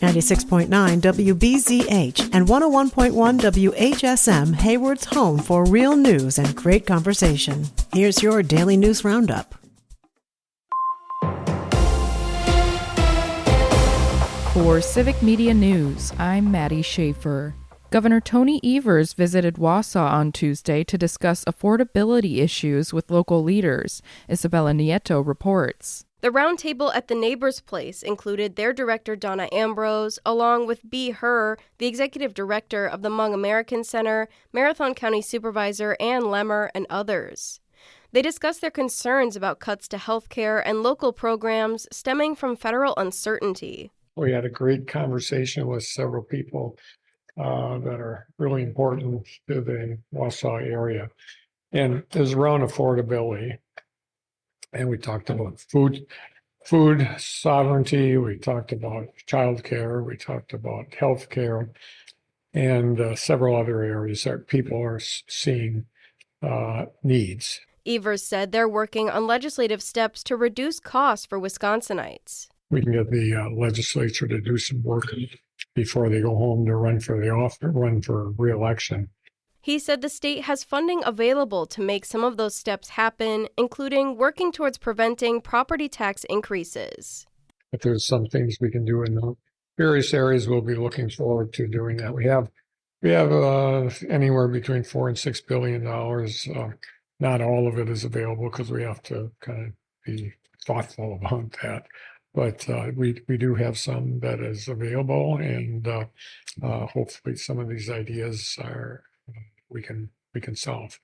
96.9 WBZH and 101.1 WHSM, Hayward's home for real news and great conversation. Here's your daily news roundup. For Civic Media News, I'm Maddie Schaefer. Governor Tony Evers visited Wausau on Tuesday to discuss affordability issues with local leaders. Isabella Nieto reports. The roundtable at the Neighbors Place included their director, Donna Ambrose, along with B. Herr, the executive director of the Hmong American Center, Marathon County Supervisor Ann Lemmer, and others. They discussed their concerns about cuts to health care and local programs stemming from federal uncertainty. We had a great conversation with several people that are really important to the Wausau area. And it was around affordability. And we talked about food sovereignty. We talked about childcare. We talked about healthcare and several other areas that people are seeing needs. Evers said they're working on legislative steps to reduce costs for Wisconsinites. We can get the legislature to do some work before they go home to run for re-election. He said the state has funding available to make some of those steps happen, including working towards preventing property tax increases. If there's some things we can do in the various areas, we'll be looking forward to doing that. We have anywhere between $4 and $6 billion. Not all of it is available because we have to kind of be thoughtful about that. But we do have some that is available, and hopefully some of these ideas are we can solve.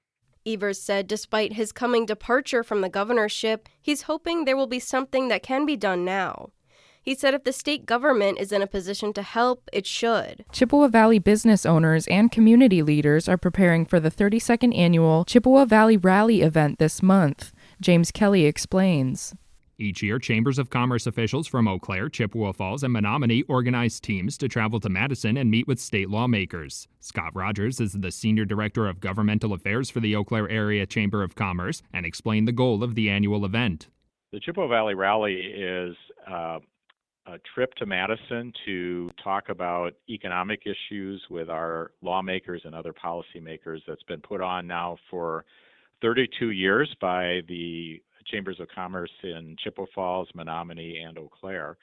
Evers said despite his coming departure from the governorship, he's hoping there will be something that can be done now. He said if the state government is in a position to help, it should. Chippewa Valley business owners and community leaders are preparing for the 32nd annual Chippewa Valley Rally event this month. James Kelly explains. Each year, Chambers of Commerce officials from Eau Claire, Chippewa Falls, and Menominee organize teams to travel to Madison and meet with state lawmakers. Scott Rogers is the Senior Director of Governmental Affairs for the Eau Claire Area Chamber of Commerce and explained the goal of the annual event. The Chippewa Valley Rally is a trip to Madison to talk about economic issues with our lawmakers and other policymakers that's been put on now for 32 years by the Chambers of Commerce in Chippewa Falls, Menominee, and Eau Claire.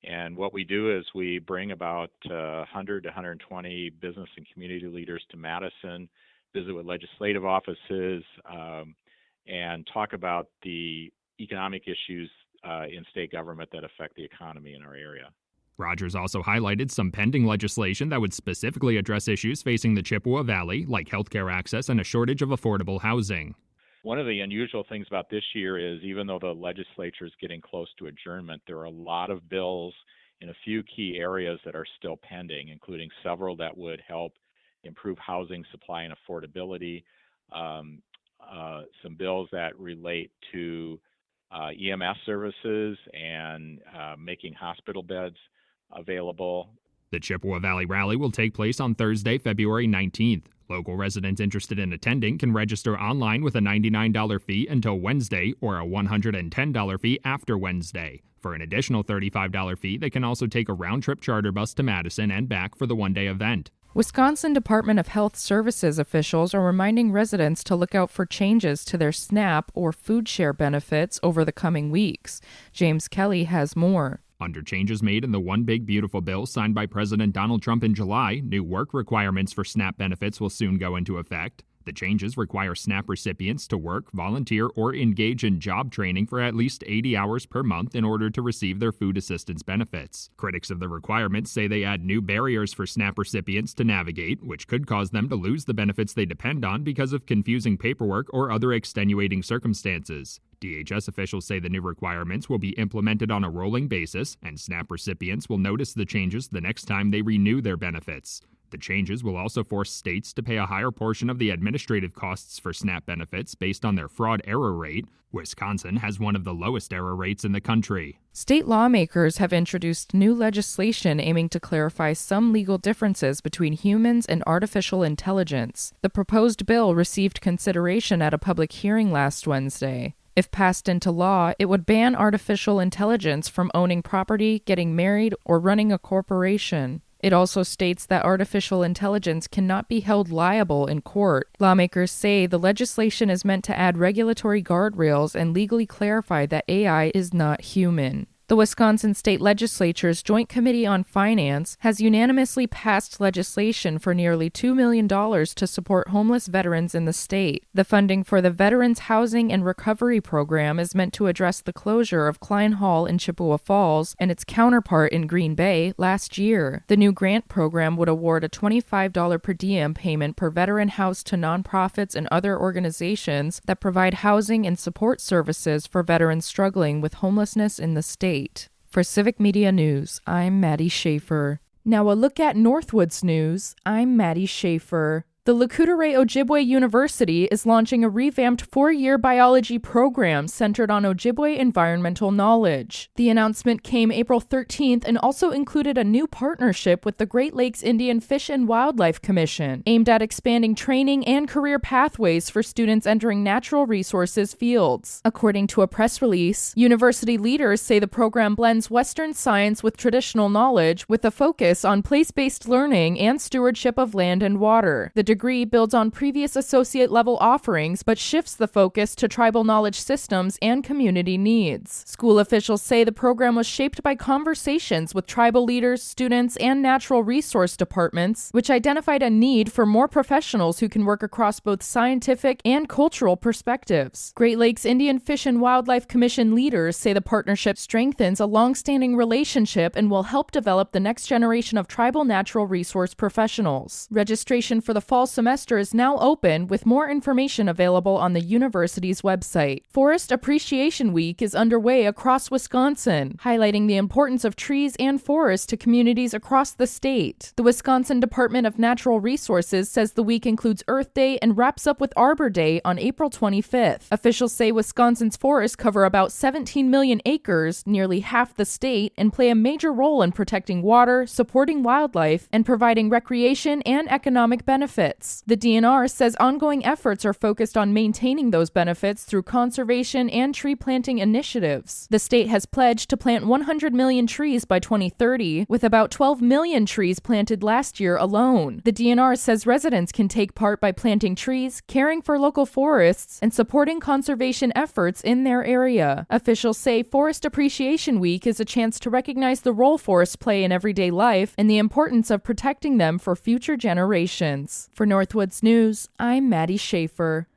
And what we do is we bring about 100 to 120 business and community leaders to Madison, visit with legislative offices, and talk about the economic issues in state government that affect the economy in our area. Rogers also highlighted some pending legislation that would specifically address issues facing the Chippewa Valley, like healthcare access and a shortage of affordable housing. One of the unusual things about this year is even though the legislature is getting close to adjournment, there are a lot of bills in a few key areas that are still pending, including several that would help improve housing supply and affordability, some bills that relate to EMS services and making hospital beds available. The Chippewa Valley Rally will take place on Thursday, February 19th. Local residents interested in attending can register online with a $99 fee until Wednesday or a $110 fee after Wednesday. For an additional $35 fee, they can also take a round-trip charter bus to Madison and back for the one-day event. Wisconsin Department of Health Services officials are reminding residents to look out for changes to their SNAP or food share benefits over the coming weeks. James Kelly has more. Under changes made in the One Big Beautiful Bill signed by President Donald Trump in July, new work requirements for SNAP benefits will soon go into effect. The changes require SNAP recipients to work, volunteer, or engage in job training for at least 80 hours per month in order to receive their food assistance benefits. Critics of the requirements say they add new barriers for SNAP recipients to navigate, which could cause them to lose the benefits they depend on because of confusing paperwork or other extenuating circumstances. DHS officials say the new requirements will be implemented on a rolling basis, and SNAP recipients will notice the changes the next time they renew their benefits. The changes will also force states to pay a higher portion of the administrative costs for SNAP benefits based on their fraud error rate. Wisconsin has one of the lowest error rates in the country. State lawmakers have introduced new legislation aiming to clarify some legal differences between humans and artificial intelligence. The proposed bill received consideration at a public hearing last Wednesday. If passed into law, it would ban artificial intelligence from owning property, getting married, or running a corporation. It also states that artificial intelligence cannot be held liable in court. Lawmakers say the legislation is meant to add regulatory guardrails and legally clarify that AI is not human. The Wisconsin State Legislature's Joint Committee on Finance has unanimously passed legislation for nearly $2 million to support homeless veterans in the state. The funding for the Veterans Housing and Recovery Program is meant to address the closure of Klein Hall in Chippewa Falls and its counterpart in Green Bay last year. The new grant program would award a $25 per diem payment per veteran housed to nonprofits and other organizations that provide housing and support services for veterans struggling with homelessness in the state. For Civic Media News, I'm Maddie Schaefer. Now a look at Northwoods News. I'm Maddie Schaefer. The Lekudere Ojibwe University is launching a revamped 4-year biology program centered on Ojibwe environmental knowledge. The announcement came April 13th and also included a new partnership with the Great Lakes Indian Fish and Wildlife Commission, aimed at expanding training and career pathways for students entering natural resources fields. According to a press release, university leaders say the program blends Western science with traditional knowledge with a focus on place-based learning and stewardship of land and water. The degree builds on previous associate-level offerings, but shifts the focus to tribal knowledge systems and community needs. School officials say the program was shaped by conversations with tribal leaders, students, and natural resource departments, which identified a need for more professionals who can work across both scientific and cultural perspectives. Great Lakes Indian Fish and Wildlife Commission leaders say the partnership strengthens a long-standing relationship and will help develop the next generation of tribal natural resource professionals. Registration for the fall semester is now open, with more information available on the university's website. Forest Appreciation Week is underway across Wisconsin, highlighting the importance of trees and forests to communities across the state. The Wisconsin Department of Natural Resources says the week includes Earth Day and wraps up with Arbor Day on April 25th. Officials say Wisconsin's forests cover about 17 million acres, nearly half the state, and play a major role in protecting water, supporting wildlife, and providing recreation and economic benefits. The DNR says ongoing efforts are focused on maintaining those benefits through conservation and tree planting initiatives. The state has pledged to plant 100 million trees by 2030, with about 12 million trees planted last year alone. The DNR says residents can take part by planting trees, caring for local forests, and supporting conservation efforts in their area. Officials say Forest Appreciation Week is a chance to recognize the role forests play in everyday life and the importance of protecting them for future generations. For Northwoods News, I'm Maddie Schaefer.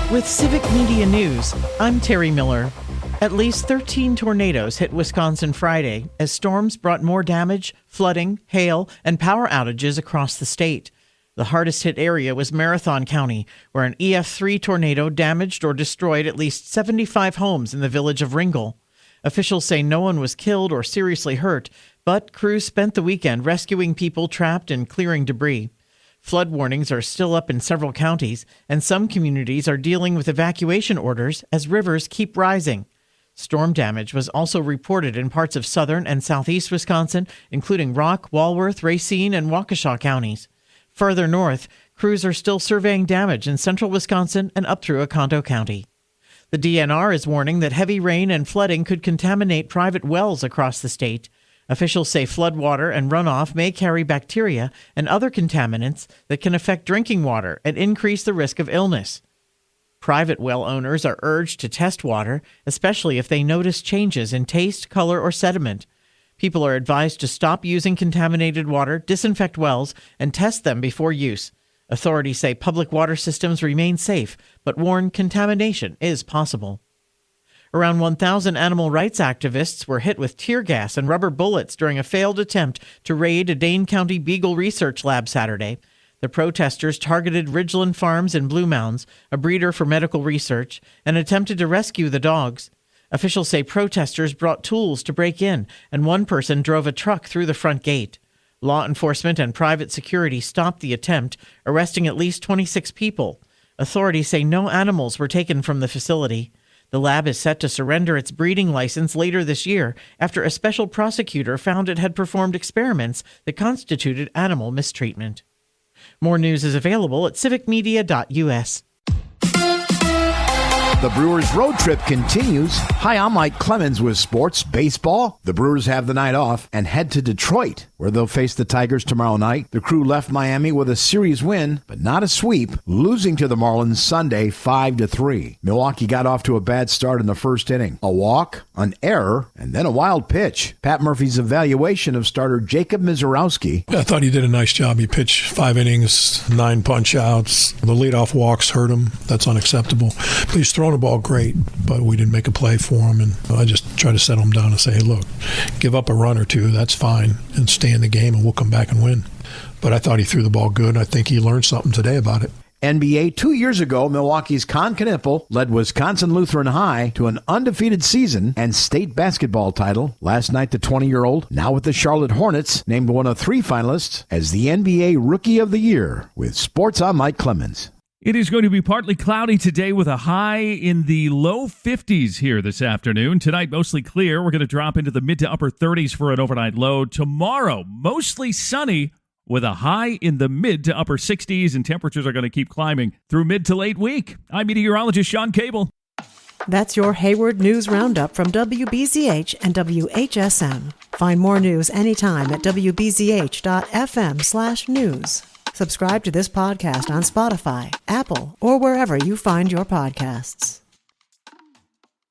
With Civic Media News, I'm Terry Miller. At least 13 tornadoes hit Wisconsin Friday as storms brought more damage, flooding, hail, and power outages across the state. The hardest hit area was Marathon County, where an EF3 tornado damaged or destroyed at least 75 homes in the village of Ringel. Officials say no one was killed or seriously hurt, but crews spent the weekend rescuing people trapped and clearing debris. Flood warnings are still up in several counties, and some communities are dealing with evacuation orders as rivers keep rising. Storm damage was also reported in parts of southern and southeast Wisconsin, including Rock, Walworth, Racine, and Waukesha counties. Further north, crews are still surveying damage in central Wisconsin and up through Oconto County. The DNR is warning that heavy rain and flooding could contaminate private wells across the state. Officials say floodwater and runoff may carry bacteria and other contaminants that can affect drinking water and increase the risk of illness. Private well owners are urged to test water, especially if they notice changes in taste, color, or sediment. People are advised to stop using contaminated water, disinfect wells, and test them before use. Authorities say public water systems remain safe, but warn contamination is possible. Around 1,000 animal rights activists were hit with tear gas and rubber bullets during a failed attempt to raid a Dane County Beagle Research Lab Saturday. The protesters targeted Ridgeland Farms in Blue Mounds, a breeder for medical research, and attempted to rescue the dogs. Officials say protesters brought tools to break in, and one person drove a truck through the front gate. Law enforcement and private security stopped the attempt, arresting at least 26 people. Authorities say no animals were taken from the facility. The lab is set to surrender its breeding license later this year after a special prosecutor found it had performed experiments that constituted animal mistreatment. More news is available at civicmedia.us. The Brewers road trip continues. Hi, I'm Mike Clemens with Sports Baseball. The Brewers have the night off and head to Detroit, where they'll face the Tigers tomorrow night. The crew left Miami with a series win, but not a sweep, losing to the Marlins Sunday 5-3. Milwaukee got off to a bad start in the first inning. A walk, an error, and then a wild pitch. Pat Murphy's evaluation of starter Jacob Mizorowski. I thought he did a nice job. He pitched 5 innings, 9 punch-outs. The leadoff walks hurt him. That's unacceptable. He's throwing the ball great, but we didn't make a play for him, and I just try to settle him down and say, hey, look, give up a run or two, that's fine, and stay in the game, and we'll come back and win. But I thought he threw the ball good, and I think he learned something today about it. NBA 2 years ago, Milwaukee's Con Knippel led Wisconsin Lutheran High to an undefeated season and state basketball title. Last night, the 20-year-old, now with the Charlotte Hornets, named one of 3 finalists as the NBA Rookie of the Year. With Sports, I'm Mike Clemens. It is going to be partly cloudy today with a high in the low 50s here this afternoon. Tonight, mostly clear. We're going to drop into the mid to upper 30s for an overnight low. Tomorrow, mostly sunny with a high in the mid to upper 60s, and temperatures are going to keep climbing through mid to late week. I'm meteorologist Sean Cable. That's your Hayward News Roundup from WBZH and WHSM. Find more news anytime at wbzh.fm/news. Subscribe to this podcast on Spotify, Apple, or wherever you find your podcasts.